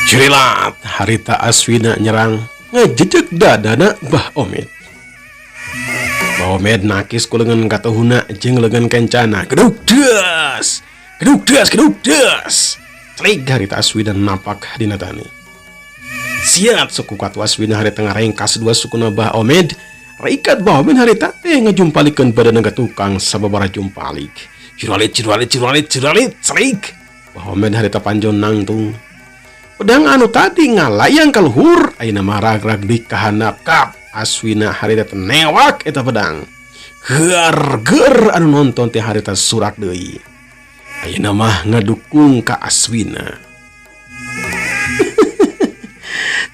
Cirilat harita Aswina nyerang ngejejek dadana Bah Omed. Bah Omed nakis ku leungeun katuhuna jeung leungeun kencana. Gedug deus. Celik harita Aswina napak dina tani. Siap suku katu Aswina harita ngarengkas dua sukuna Bah Omed. Reikat Bah Omed harita teh ngajumpalikeun badanna ka tukang sababaraha jumpalik. Ciralit. Celik. Bah Omed harita panjon nangtung. Pedang anu tadi ngalayang ka luhur ayeuna mah ragrag di kahandap kap Aswina harita teh newak eta pedang. Ger anu nonton teh harita surak deui. Ayeuna mah ngadukung ka Aswina.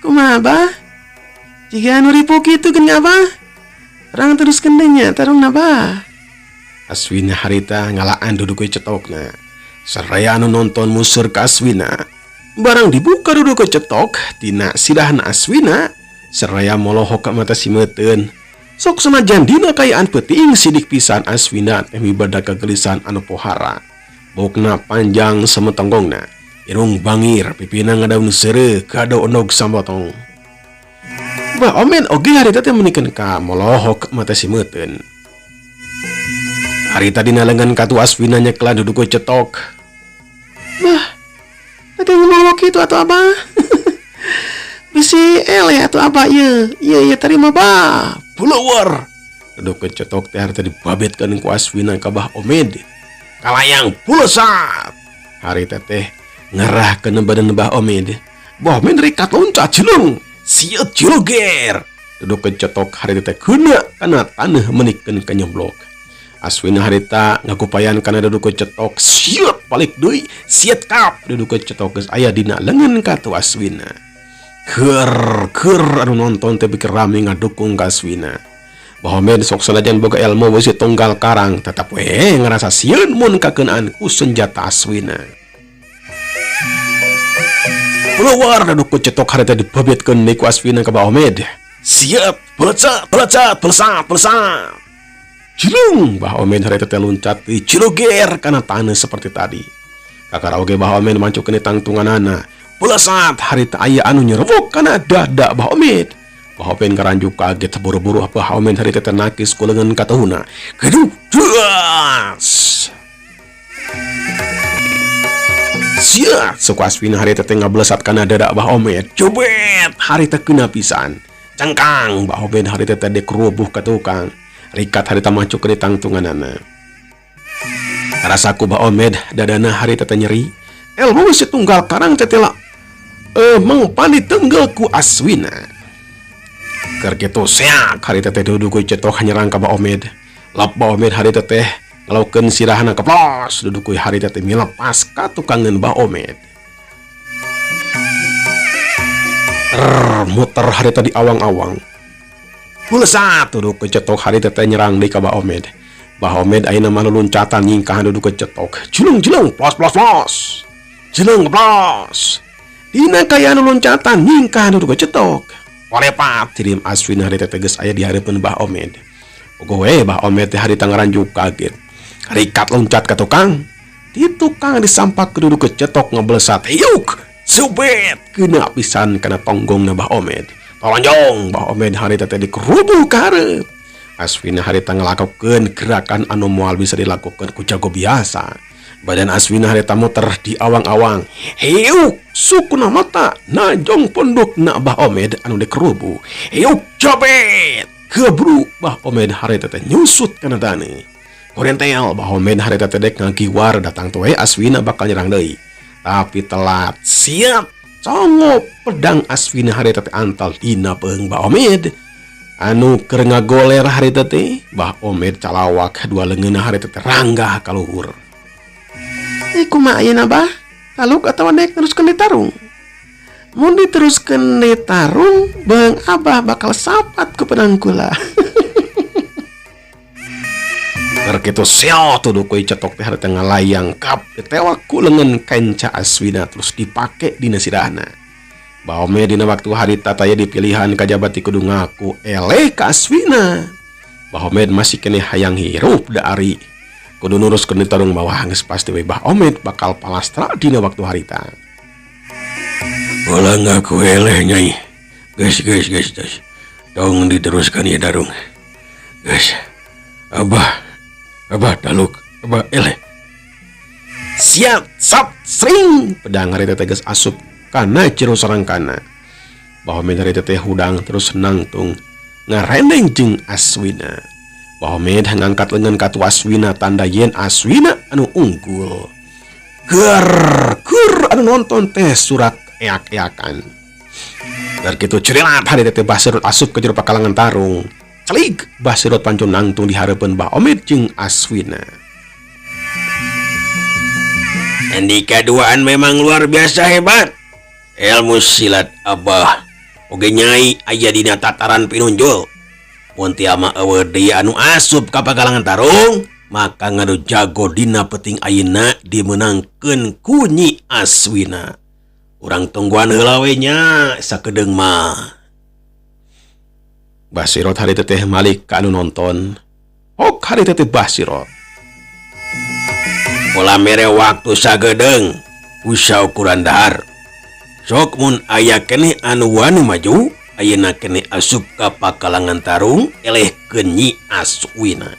Kumaha Bah? Jiga anu ripu kitu geuning Abah? Terang teruskeun deui nya tarungna Bah. Aswina harita ngalaan duduk cetokna. Saraya anu nonton museur ka Aswina. Barang dibuka duduk cetok tina sirahna Aswina seraya molohok ka mata simeuteun. Sok sanajan dina kayaan peuting sidik pisan Aswina teh mibada kegelisahan anu pohara. Bokna panjang sametonggongna. Irung bangir pipina ngadaun seureu kada onog sambotong. Bah Omed oge harita teh menikeun ka molohok ka mata simeuteun. Harita dina leungeun katu Aswina nyekla duduk cetok. Bah tadi ngomong gitu atau apa? Bisi ele atau apa ya? Iya terima Bah. Pulower. Duduk cetok teh harita dibabetkeun ku Aswina ka Bah Omed. Kalayang pulsat. Harita teh ngerahkeun badan Bah Omed. Bah Omed rikat loncat cilung. Sieut ciloger. Duduk cetok harita teh keuna kana taneuh menikeun ka nyeblok. Aswina harita ngakupayan kana duduk cetok siut balik deui siet kap duduk cetok geus aya dina leungeun katu Aswina. Keur anu nonton teh pikir rame ngadukung ka Aswina. Bah Omed sok sanajan boga ilmu beusi tunggal karang tetap we ngarasa sieun mun kakeunaan ku senjata Aswina. Keluar duduk cetok harita dibabetkeun deui ku Aswina ka Bah Omed. Siap pelesat. Cilung Bah Omed harita teh loncat di ciloger kana taneuh seperti tadi. Kakara oge Bah Omed mancukeun tangtunganana. Pelesat harita aya anu nyerebok kana dada Bah Omed. Bah Omed ngaranjuk kaget buru-buru Bah Omed harita teh nakis ku leungeun katuhuna. Gedug deus. Sia suku Aswina harita teh ngablesat kana dada Bah Omed. Cobet harita keuna pisan. Cangkang Bah Omed harita teh dikerubuh ka tukang. Rikat harita macuk ke tangtunganana. Rasaku Bah Omed dadana harita teh nyeri. Elmu si tunggal karang teh tela mangpani tenggel ku Aswina. Keur kitu seak harita teh duduk cetok nyerang ka Bah Omed. Lap Bah Omed harita teh ngalaukeun sirahna keplos duduk harita teh milepas ka tukangeun Bah Omed. Muter harita di awang-awang. Pulsat duduk cetok harita teh nyerang deui ka Bah Omed. Bah Omed ayeuna mah loncatan nyingkah duduk cetok. Julung plos. Julung plos. Dina kayaan loncatan nyingkah duduk cetok. Polepat tirim Aswina harita teh geus aya di hareupeun Bah Omed. Ogo we Bah Omed teh harita ngaranjuk kaget. Rikat loncat ka tukang. Di tukang disampak duduk cetok ngablesat. Yuk, subet keuna pisan kana tonggongna Bah Omed. Tolonjong Bah Omed harita teh dikerubuh ka hareup. Aswina harita ngalakokeun gerakan anu moal bisa dilakukeun ku jago biasa. Badan Aswina harita muter di awang-awang. Heuk sukuna mata najong pondokna Bah Omed anu dikerubuh. Heuk jobet gebru Bah Omed harita teh nyusut kana taneuh. Korentel Bah Omed harita teh dek ngagiwar datang teh Aswina bakal nyerang deui. Tapi telat. Siap congop pedang Aswina harita teh antal dina peung Bah Omed. Anu keur ngagoler harita teh Bah Omed calawak dua leungeunna harita teh ranggah ka luhur. Kumaha ayeuna Bah? Taluk atawa dek teruskeun ditarung? Mun diteruskeun ditarung, beung Abah bakal sapat ku pedang kula. Keur kitu seo tuduh ku cetok teh harita ngalayang kap ditewak ku leungeun kenca Aswina terus dipake dina sirahna. Mbah Omed dina waktu harita taya dipilihan kajabat kudu ngaku eleh ka Aswina. Mbah Omed masih kene hayang hirup da ari. Kudu nuruskeun di tarung bawah geus pasti we Mbah Omed bakal palastra dina waktu harita. Ulah ngaku eleh nyai. Geus. Tong diteruskan ya darung. Geus. Abah taluk. Abah eleh. Siap, sap, sering. Pedang harita teh geus asup kana ciro sarangkana. Mbah Omed harita teh hudang terus nangtung ngareneng jeung Aswina. Mbah Omed ngangkat lengan ka Aswina tanda yen Aswina anu unggul. Ger anu nonton teh surak eak-eakan. Dar kitu cerilat harita teh Basirot asup ke jero pakalangan tarung. Celik Basirot pancun nangtung di hareupeun Mbah Omed jeung Aswina. Andika duaan memang luar biasa hebat. Ilmu silat Abah oge nyai aya dina tataran pinunjul. Mun ti ama eueuh deui anu asup ka pakalangan tarung, maka ngadu jago dina peting ayeuna dimenangkeun ku Nyi Aswina. Urang tungguan heula we nya sakedeung mah. Basirot harita teh malik ka anu nonton. Hok harita teh Basirot. Pola mere waktu sagedeung usaha ukuran dahar. Sok mun aya keneh anu wani maju, ayeuna keneh asup ka pakalangan tarung elehkeun Nyi Aswina.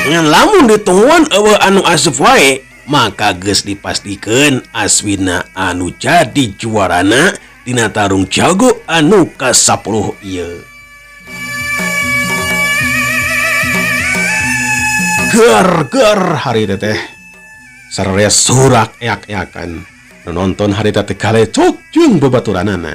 Ngan lamun ditungguan eueuh anu asup wae, maka geus dipastikeun Aswina anu jadi juarana dina tarung jago anu ka-10 ieu. Ger harita teh sararea surak eak-eakan. Nonton harita teh galecok jeung babaturanana.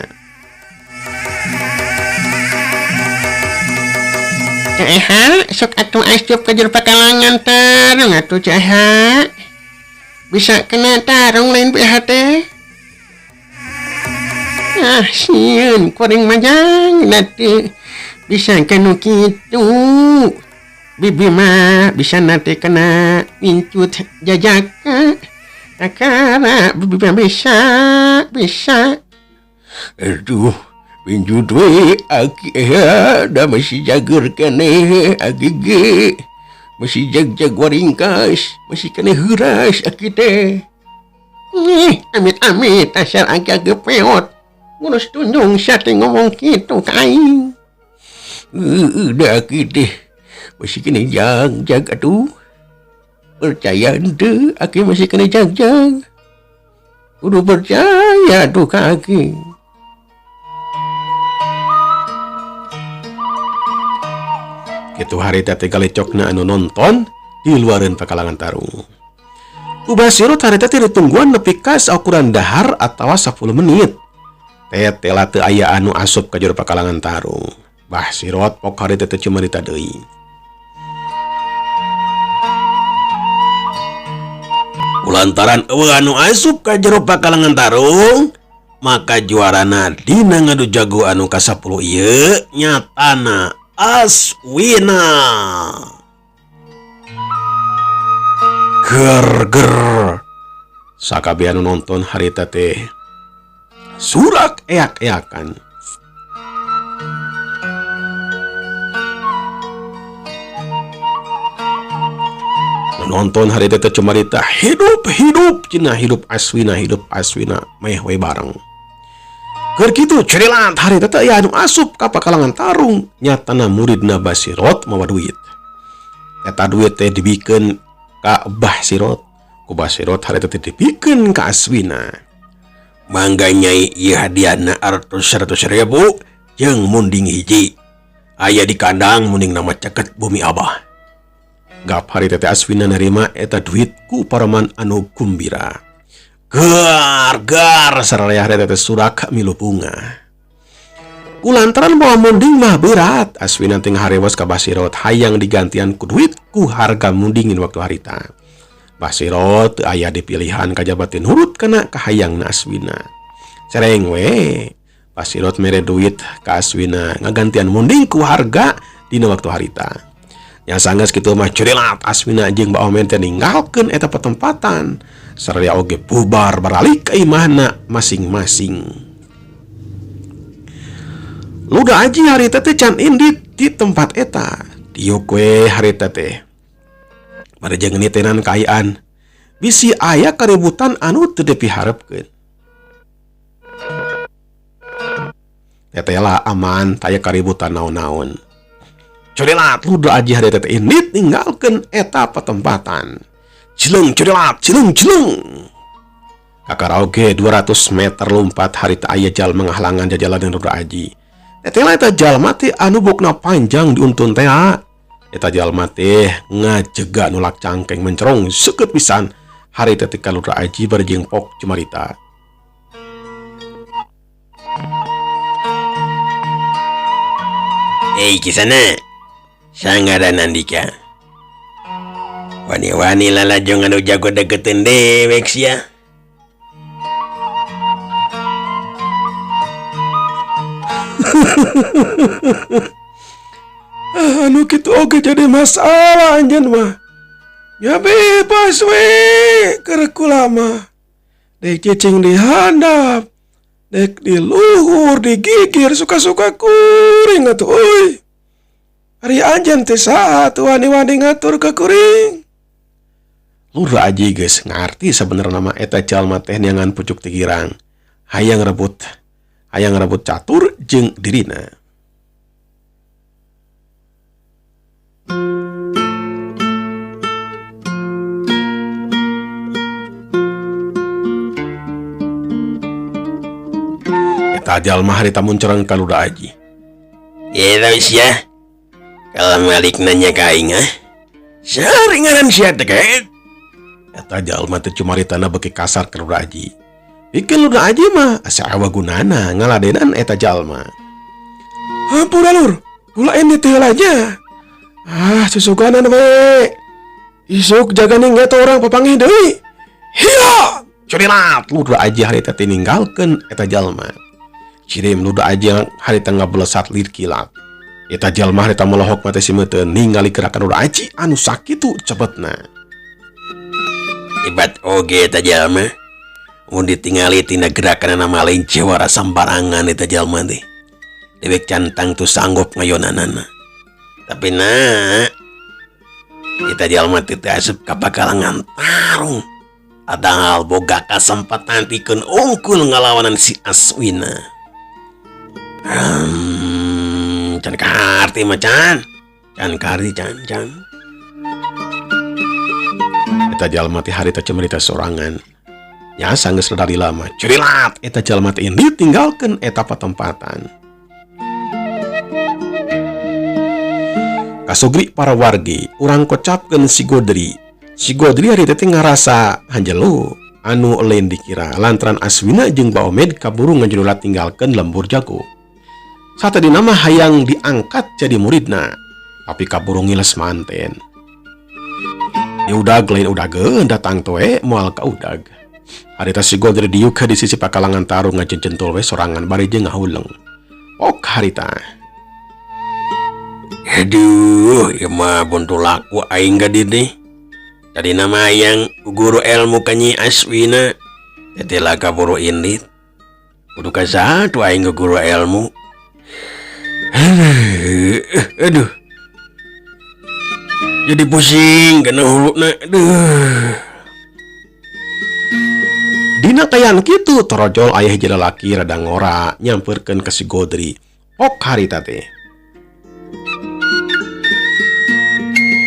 Caha, sok atuh asup ka jero pakalangan tarung atuh Caha. Bisa kena tarung lain pihak teh. Ah, sieun kuring majang nanti bisa kanu kitu. Bibi mah bisa nanti kena mincut jajaka. Akara bibi mah bisa. Aduh, pinjut we aki da masih jager keneh agege. Masih jag waringkas, masih keneh heuras aki teh. Amit asal agak gepeot. Ngurus tunjung sate ngomong kitu ka aing. Udah aki teh. Masih kena jag atuh. Percaya ente aki masih kena jag. Kudu percaya tuh ka aki. Kitu harita teh galecokna anu nonton di luareun pakalangan tarung. Basirot harita teh ditungguan nepi ka saukuran dahar atawa 10 menit. Tetela teu aya anu asup ka jero pakalangan tarung. Basirot pok harita teh cumarita deui. Lantaran eueuh anu asup ka jero pakalangan tarung, maka juarana dina ngadu jago anu ka-10 ieu nyatana Aswina. Ger sakabeh anu nonton harita teh surak eak-eakan. Nonton harita teh cumarita hidup cenah hidup Aswina meh we bareng. Keur kitu cerilat harita teh aya anu asup ka pakalangan tarung nyatana muridna Basirot mawa duit. Eta duit teh dibikeun ka Basirot. Ku Basirot harita teh dibikeun ka Aswina. Mangga nyai ieu hadiahna 100.000 jeung munding hiji. Aya di kandang munding nama ceket bumi Abah. Gap harita teh Aswina nerima eta duit ku paraman anu gumbira. Gar Sararea harita teh surak milu bunga. Kulantaran bawa munding mah berat, Aswina teh ngaharewas ka Basirot hayang digantian ku duit ku harga mundingin waktu harita. Basirot teu aya dipilihan kajabat nurut kana kahayangna Aswina. Cereng we, Basirot mere duit ka Aswina ngagantian munding ku harga dina waktu harita. Yang sanggeus kitu mah curilat Aswina jeung Mbah Omed teh ninggalkeun eta petempatan sararea oge bubar baralik ka imahna masing-masing. Luda Aji harita teh can indit di tempat eta. Diuk we harita teh barejeng nitenan kaayaan bisi aya kaributan anu teu dipiharepkeun. Tetela aman taya kaributan naon-naon. Codelat Luda Aji harita teh indit ninggalkeun eta patempatan. Cileng codelat cileng. Kakaraoge 200 meter lompat harita aya jalma ngahalangan jajalan Luda Aji. Tetela eta jalma teh anu bokna panjang diuntun teh. Eta jalma teh ngajega nulak cangkeng mencerong seukeut pisan harita teh ka Luda Aji barejeng pok cumarita. Kisana sangaran Andika. Wani-wani lalajong anu jago deketin dewek sia. Anu kitu oge jadi masalah anjeun mah. Ya bebas we keur kulama. Dek cicing dihandap, dek di luhur digigir suka-suka kuring atuh euy. Ari anjeun teh saha atuh wani-wani ngatur ka kuring. Luda Aji geus ngarti sabenerna mah eta jalma teh neangan pucuk teh girang. Hayang rebut catur jeung dirina. Eta jalma harita muncereng ka Luda Aji. Ya wis ya. Kalau Malik nanya ka aing saringanan sia teh kae. Eta jalma teh cumaritana beuki kasar ka Luda Aji. Pikeun Luda Aji mah asa awa gunana ngaladenan eta jalma. Hampura Lur, kula ini teh aja. Susukanan we. Isuk jaga ninggat orang papanggih deui. Hiya! Codelat Luda Aji harita teh ninggalkeun eta jalma. Cirim Luda Aji harita ngablesat lir kilat. Eta jalma harita melohok mate simeuteun ningali gerakan Luda Aji anu sakitu cepetna. Hebat oge eta jalma. Mun ditingali tina gerakan nama lain cewara sambarangan eta jalma teh. Dewek cantang tuh sanggup ngayonanana. Tapi eta jalma teh asup ka bakalangan tarung. Adahal boga kasempatan pikeun ungkul ngalawanan si Aswina. Can karti macan. Can karti can. Eta jalma teh harita cemerita sorangan. Ya sanggeus dari lama. Curilat eta jalma teh ditinggalkeun eta patempatan. Kasugri para wargi urang kocapkeun si Godri. Si Godri harita teh ngarasa hanjelo anu lain dikira lantaran Aswina jeung Baomed kaburu ngajulat tinggalkeun lembur jago. Satadina mah hayang diangkat jadi muridna, tapi kaburu ngiles manten. Diudag lain udageun datang toe moal ka udag. Harita si Godri diuk di sisi pakalangan tarung ngajencentul we sorangan bari jeung ngahuleng. Ok harita. Aduh, ieu mah buntu laku aing gadi deh. Tadi nama yang guru ilmu kanyi Aswina. Tetela kaburu indit. Kudu ka satu aing guru ilmu. Aduh. Jadi pusing kena huluna. Aduh. Dina kayan kitu torojol ayah hiji lalaki rada ngora nyamperkeun ka si Godri. Ok harita teh.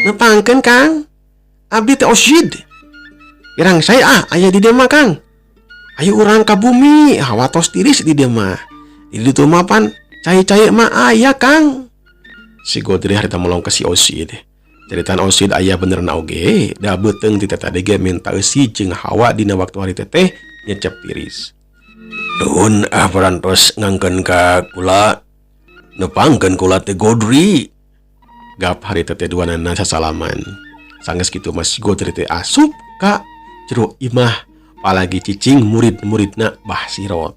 Nepangkeun Kang. Abdi teh Osid. Irang saya aya di dieu mah Kang. Ayo urang ka bumi, hawatos tiris di dieu mah. Di ditu mah pan cai-cai mah aya Kang. Si Godri harita melong ka si Osid. Ceritaan Osid aya benerna oge, da beuteung ti teh tadi ge minta eusi jeung Hawa dina waktu hari teh nyecep tiris. Dun parantos ngangkeun ka kula. Nepangkeun kula teh Godri. Gap hari teh duanana sasalaman. Sanggeus kitu Mas Godri teh asup ka jero imah palagi cicing murid-muridna Bah Sirot.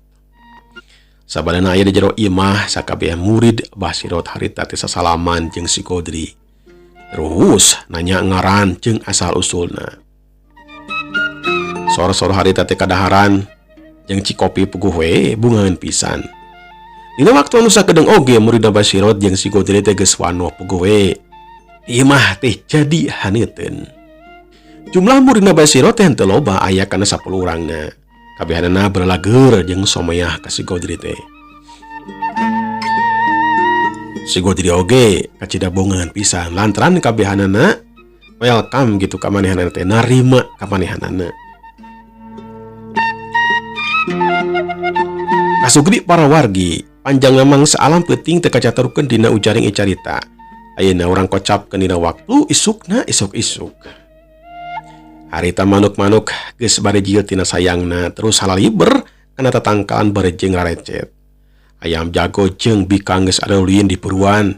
Sabadana aya di jero imah sakabeh murid Bah Sirot harita teh sasalaman jeung si Godri. Terus nanya ngaran jeung asal usulna. Sor-sor harita teh kadaharan jeung Cikopi puguh we bungahan pisan. Dina waktu anu sakedeng oge murid Basirot jeung si Godri teh geus wanoh puguh we. Ieu mah teh jadi haneuteun. Jumlah murid Basirot teh henteu loba aya kana 10 urangna. Kabehanana berlager jeung somayah ka si Godri teh. Si Godri oge kacida bungahan pisan lantaran kabehanana welcome gitu ka manehanana teh narima ka manehanana. Kasugdi para wargi panjang memang sealam peuting teu kacaturkeun dina ujaring icarita. Ayeuna urang kocapkeun dina waktu isukna isuk-isuk. Harita manuk-manuk geus bari jieu tina sayangna terus halaliber kana tatangkalan barejeng rarecet. Ayam jago jeung bikang geus ada ulin di puruan.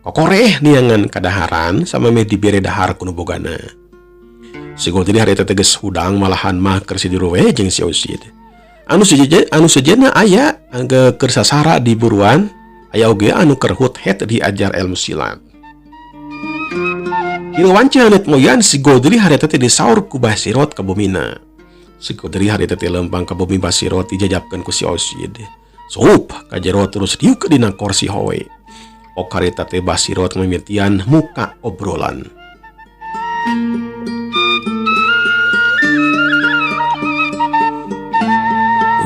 Kokoreh niangan kadaharan sameme dibere dahar ku nu bogana. Si Godri harita teh geus hudang malahan mah keur si Diru we jeung si Osid. Anu sejenna aya keur sasara di buruan, aya oge anu keur hut-het diajar ilmu silat. Dina wanci hanet moyan si Godri harita teh disaur ku Basirot ka bumina. Si Godri harita teh lempang ka bumi Basirot dijajabkeun ku si Osid. Sup ka jero terus diuk dina kursi howe. Ok harita teh Basirot mimitian muka obrolan.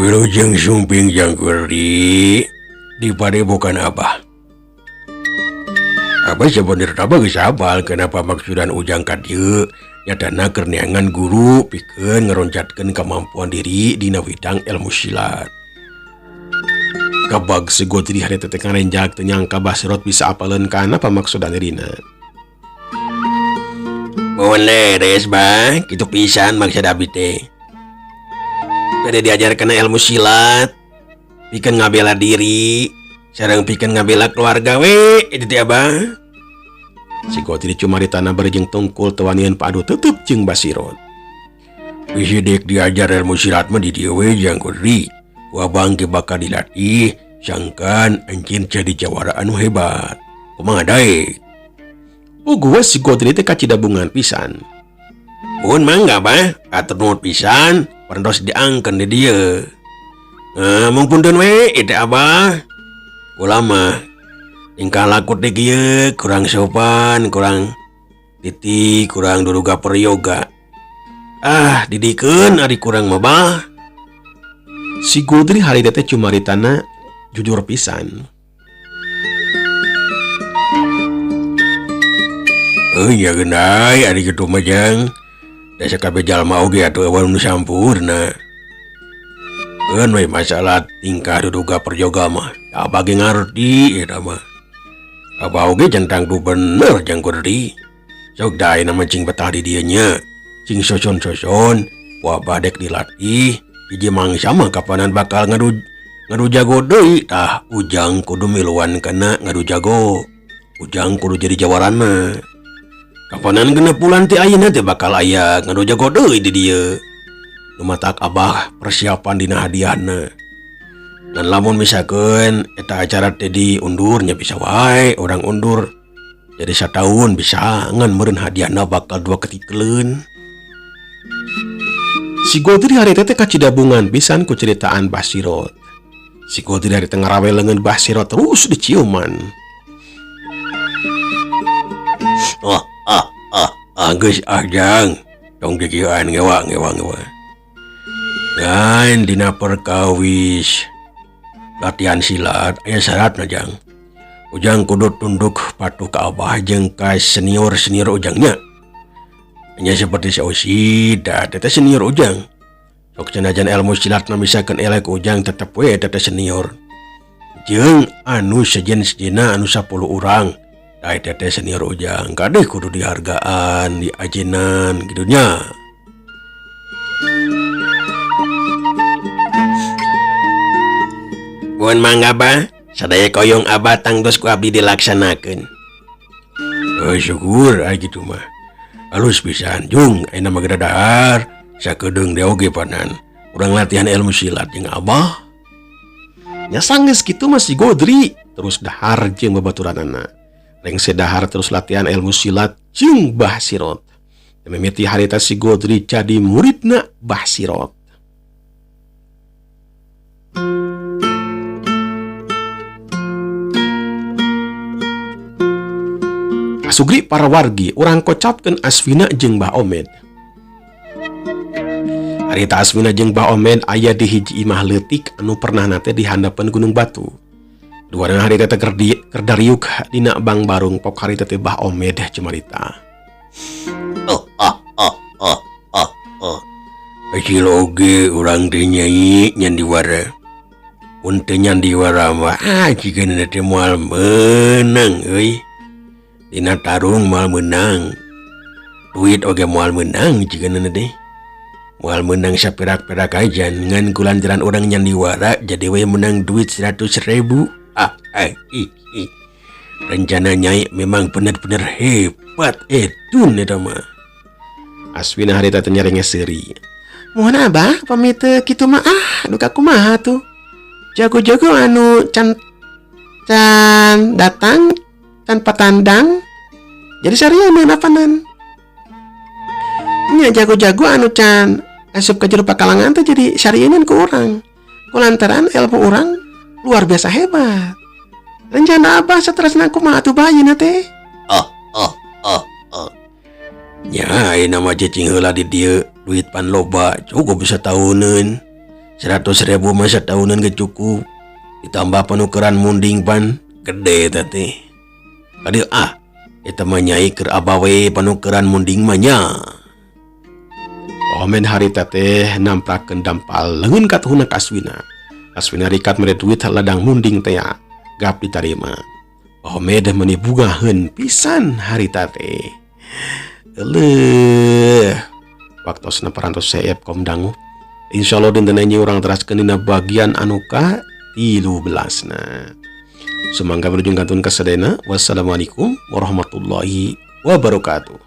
Wilujeng sumping jangkuri di padepokan Abah. Abah sebenarnya geus hafal kenapa maksudan ujang ka dieu nyatana keur neangan guru pikeun ngaroncatkeun kemampuan diri dina bidang ilmu silat. Kabag si Godri harita teh ngarenjak teu nyangka Basirot bisa apaleun kana pamaksudan dirina. Mohon leres bah, kitu pisan maksud abdi teh. Bade diajarkan ilmu silat, pikeun ngabela diri, sareng pikeun ngabela keluarga we, itu teh Abah. Si Godri cumaritana barejeng tungkul teu wanian padu teuteub jeung Basirot. Bisi dek diajar ilmu silat mah di dieu we jangkuri. Ku abang ge bakal dilatih, sangkan anjeun jadi jawara anu hebat. Kumaha daek? Puguh si Godri teh kacida bungan pisan. Pun mangga bah, atur nuhun pisan, parantos diangkeun di dieu. Mungpunten we itu Abah. Kula mah tingkah laku teh kieu kurang sopan, kurang titi, kurang duduga peryoga. Didikeun ari kurang mah bah. Si Godri harita teh cumaritana jujur pisan. Ya geunai ari kitu mah jang. Da sakabeh jalma oge atuh eueuh nu sampurna. Keun we masalah tingkah duduga perjoga mah. Abah ge ngarti eta mah. Abah oge jantang du bener jangkuri. Sok dae na cing betah di dieu nya. Cing soson-soson, wabah dek dilatih, hiji mangsa mah kapanan bakal ngadu jago deui. Tah ujang kudu miluan kana ngadu jago. Ujang kudu jadi jawarana. Kapanan genep bulan ti ayeuna teh bakal aya ngadu jago deui di dieu. Lumatak Abah persiapan dina hadiahna. Dan lamun misalkeun eta acara teh diundurnya bisa wae orang undur. Jadi satahun bisa ngan meureun hadiahna bakal 2 ketikeun. Si Godri harita teh kacida bungan pisan ku ceritaan Basirot. Si Godri harita ngarawe leungeun Basirot terus diciuman. Geus jang. Tong dikieuan ngewa. Ngan dina perkawis latihan silat aya syaratna jang. Ujang kudu tunduk patuh ka Abah jeung ka senior ujangnya. Nya seperti si Osid da teteh senior ujang. Sok senajan ilmu silatna misalkeun elek ujang tetep we teteh senior. Jeung anu sejen-sejenna anu 10 urang. Da teteh senior ujang kadeh kudu dihargaan, diajenan kitu nya. Mun mangga bah, sadaya koyong Abah tangtos ku abdi dilaksanakeun. Syukur gitu mah. Halus pisan jung ayeuna mah dahar sakedeung dia oge panan. Urang latihan ilmu silat jeung Abah. Nya sanggeus kitu mah si Godri terus dahar jeung babaturanana. Lengse dahar terus latihan ilmu silat jeung Basirot. Mimiti harita si Godri jadi muridna Bah Sirot. Sugri para wargi orang kocapkeun Aswina jeung Bah Omed. Harita Aswina jeung Bah Omed aya di hiji imah leutik anu pernah nate di handapan Gunung Batu. Duana harita teh keur dariuk dina Bang Barung pok harita teh Bah Omed cumarita. Ciloge urang teh nyai nyandiwara. Mun teu nyandiwara mah jikeun teh moal meunang euy. Dina tarung moal menang. Duit oge moal menang jikeun teh. Moal menang saperak-perak aja ngan kulantaran orang nyandiwara jadi we menang duit 100.000. Rencana nyai memang bener-bener hebat edun eta mah. Aswina harita teh nyarenges seuri. Mohon abah pamit kitu mah duka kumaha tuh. Jago-jago anu can datang tanpa tandang. Jadi sarieunan apanan. Nya jago-jago anu can asup ka jero pakalangan teh jadi sarieunan ku urang. Kulantaran ilmu urang luar biasa hebat. Rencana abah saterusna kumaha atuh bayeuna teh? Nya ayeuna mah cicing heula di dieu duit pan loba cukup bisa tahuneun. 100.000 mah satahuneun ge cukup. Ditambah penukeran munding pan gede teh. Kadieu eta mah nyai keur abawe penukeran munding mah nya. Omen harita teh namprakeun dampal leungeun ka tuhuna ka Aswina. Aswina rikat mere duit ladang munding teh gap ditarima. Omed meuni bugaheun pisan harita teh. Waktosna parantos seep kom dangu. Insyaallah dinten nyi urang teraskeun dina bagian anu ka 13na. Sumangga berujung kantun kasadena. Wassalamualaikum warahmatullahi wabarakatuh.